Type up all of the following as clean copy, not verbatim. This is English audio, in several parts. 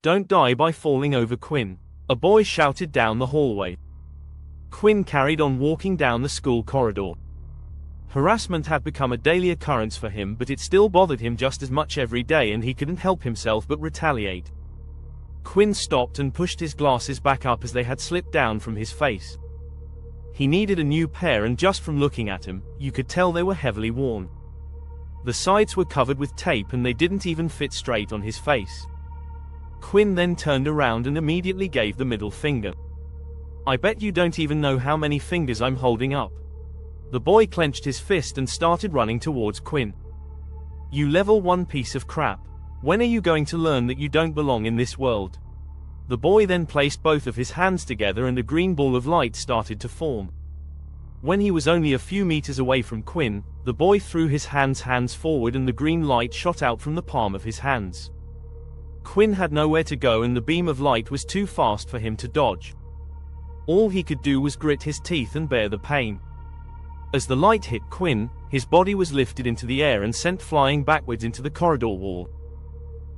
Don't die by falling over Quinn, a boy shouted down the hallway. Quinn carried on walking down the school corridor. Harassment had become a daily occurrence for him, but it still bothered him just as much every day, and he couldn't help himself but retaliate. Quinn stopped and pushed his glasses back up as they had slipped down from his face. He needed a new pair, and just from looking at him, you could tell they were heavily worn. The sides were covered with tape and they didn't even fit straight on his face. Quinn then turned around and immediately gave the middle finger. I bet you don't even know how many fingers I'm holding up. The boy clenched his fist and started running towards Quinn. You level 1 piece of crap. When are you going to learn that you don't belong in this world? The boy then placed both of his hands together and a green ball of light started to form. When he was only a few meters away from Quinn, the boy threw his hands forward and the green light shot out from the palm of his hands. Quinn had nowhere to go and the beam of light was too fast for him to dodge. All he could do was grit his teeth and bear the pain. As the light hit Quinn, his body was lifted into the air and sent flying backwards into the corridor wall.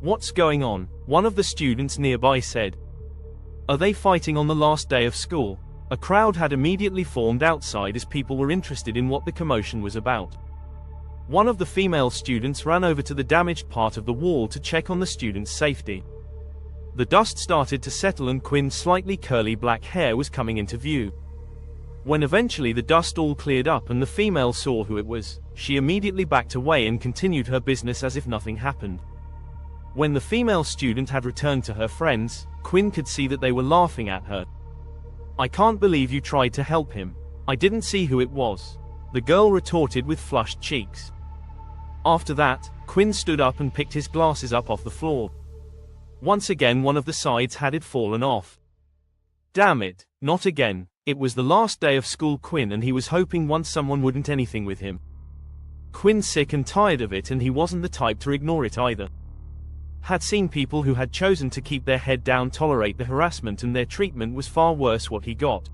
What's going on? One of the students nearby said. Are they fighting on the last day of school? A crowd had immediately formed outside as people were interested in what the commotion was about. One of the female students ran over to the damaged part of the wall to check on the student's safety. The dust started to settle and Quinn's slightly curly black hair was coming into view. When eventually the dust all cleared up and the female saw who it was, she immediately backed away and continued her business as if nothing happened. When the female student had returned to her friends, Quinn could see that they were laughing at her. I can't believe you tried to help him. I didn't see who it was, the girl retorted with flushed cheeks. After that, Quinn stood up and picked his glasses up off the floor. Once again one of the sides had fallen off. Damn it, not again. It was the last day of school, Quinn, and he was hoping once someone wouldn't anything with him. Quinn's sick and tired of it, and he wasn't the type to ignore it either. Had seen people who had chosen to keep their head down tolerate the harassment, and their treatment was far worse what he got.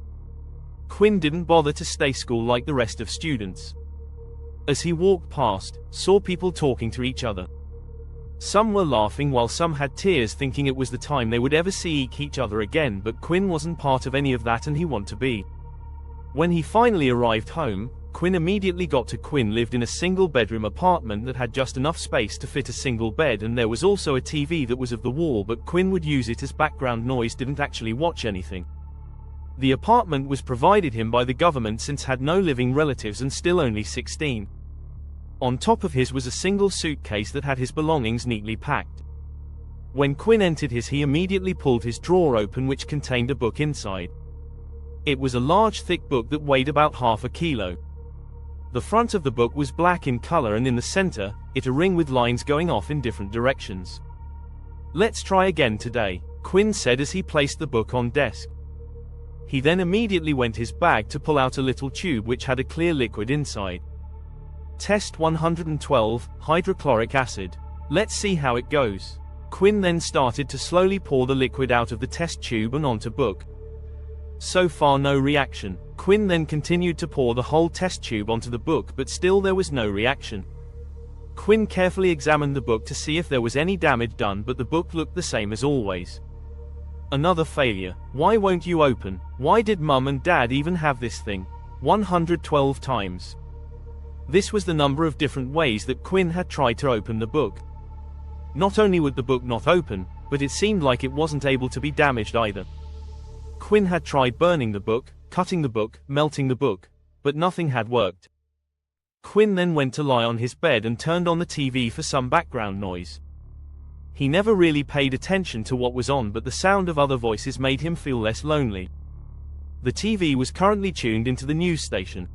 Quinn didn't bother to stay school like the rest of students. As he walked past, saw people talking to each other. Some were laughing while some had tears, thinking it was the time they would ever see each other again, but Quinn wasn't part of any of that and he wanted to be. When he finally arrived home, Quinn immediately got to. Quinn lived in a single-bedroom apartment that had just enough space to fit a single bed, and there was also a TV that was of the wall, but Quinn would use it as background noise, didn't actually watch anything. The apartment was provided him by the government since had no living relatives and still only 16. On top of his was a single suitcase that had his belongings neatly packed. When Quinn entered his, he immediately pulled his drawer open, which contained a book inside. It was a large thick book that weighed about half a kilo. The front of the book was black in color, and in the center, it a ring with lines going off in different directions. Let's try again today, Quinn said as he placed the book on desk. He then immediately went his bag to pull out a little tube which had a clear liquid inside. Test 112, hydrochloric acid. Let's see how it goes. Quinn then started to slowly pour the liquid out of the test tube and onto book. So far no reaction. Quinn then continued to pour the whole test tube onto the book, but still there was no reaction. Quinn carefully examined the book to see if there was any damage done, but the book looked the same as always. Another failure. Why won't you open? Why did Mum and Dad even have this thing? 112 times. This was the number of different ways that Quinn had tried to open the book. Not only would the book not open, but it seemed like it wasn't able to be damaged either. Quinn had tried burning the book, cutting the book, melting the book, but nothing had worked. Quinn then went to lie on his bed and turned on the TV for some background noise. He never really paid attention to what was on, but the sound of other voices made him feel less lonely. The TV was currently tuned into the news station.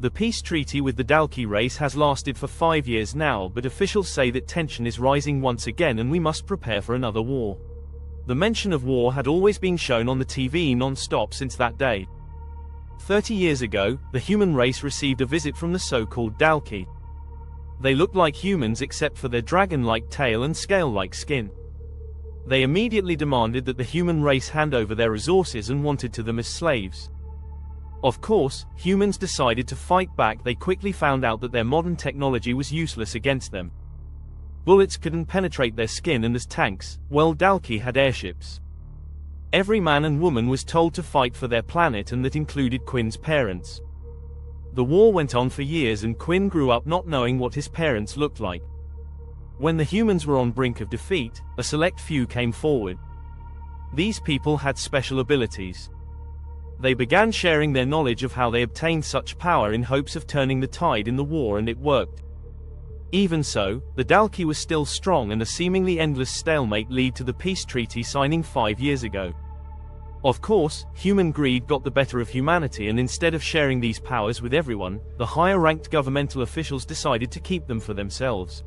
The peace treaty with the Dalki race has lasted for 5 years now, but officials say that tension is rising once again and we must prepare for another war. The mention of war had always been shown on the TV non-stop since that day. 30 years ago, the human race received a visit from the so-called Dalki. They looked like humans except for their dragon-like tail and scale-like skin. They immediately demanded that the human race hand over their resources and wanted to them as slaves. Of course, humans decided to fight back. They quickly found out that their modern technology was useless against them. Bullets couldn't penetrate their skin, and as tanks, well, Dalki had airships. Every man and woman was told to fight for their planet, and that included Quinn's parents. The war went on for years, and Quinn grew up not knowing what his parents looked like. When the humans were on brink of defeat, a select few came forward. These people had special abilities. They began sharing their knowledge of how they obtained such power in hopes of turning the tide in the war, and it worked. Even so, the Dalki was still strong, and a seemingly endless stalemate led to the peace treaty signing 5 years ago. Of course, human greed got the better of humanity, and instead of sharing these powers with everyone, the higher-ranked governmental officials decided to keep them for themselves.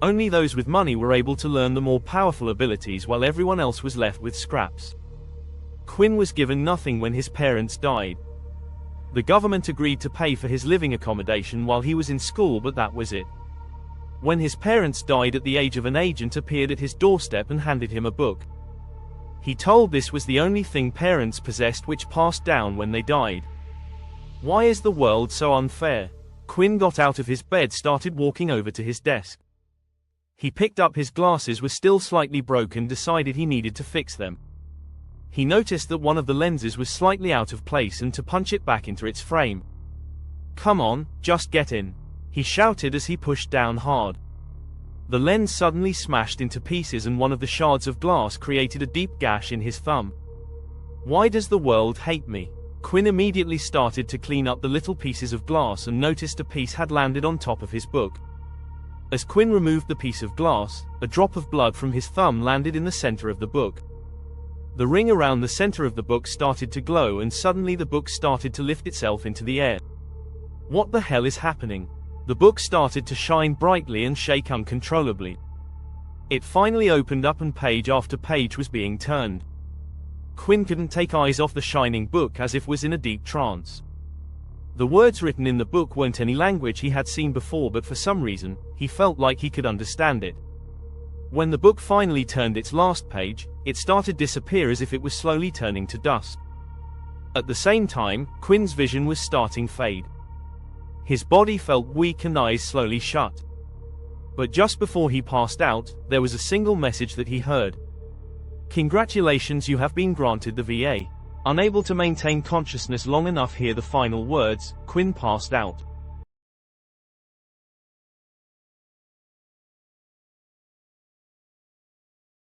Only those with money were able to learn the more powerful abilities, while everyone else was left with scraps. Quinn was given nothing when his parents died. The government agreed to pay for his living accommodation while he was in school, but that was it. When his parents died at the age of, an agent appeared at his doorstep and handed him a book. He told this was the only thing parents possessed which passed down when they died. Why is the world so unfair? Quinn got out of his bed, started walking over to his desk. He picked up his glasses, were still slightly broken, decided he needed to fix them. He noticed that one of the lenses was slightly out of place, and to punch it back into its frame. "Come on, just get in," he shouted as he pushed down hard. The lens suddenly smashed into pieces, and one of the shards of glass created a deep gash in his thumb. "Why does the world hate me?" Quinn immediately started to clean up the little pieces of glass and noticed a piece had landed on top of his book. As Quinn removed the piece of glass, a drop of blood from his thumb landed in the center of the book. The ring around the center of the book started to glow, and suddenly the book started to lift itself into the air. What the hell is happening? The book started to shine brightly and shake uncontrollably. It finally opened up, and page after page was being turned. Quinn couldn't take eyes off the shining book, as if was in a deep trance. The words written in the book weren't any language he had seen before, but for some reason, he felt like he could understand it. When the book finally turned its last page, it started to disappear as if it was slowly turning to dust. At the same time, Quinn's vision was starting to fade. His body felt weak and eyes slowly shut. But just before he passed out, there was a single message that he heard. "Congratulations, you have been granted the VA." Unable to maintain consciousness long enough to hear the final words, Quinn passed out.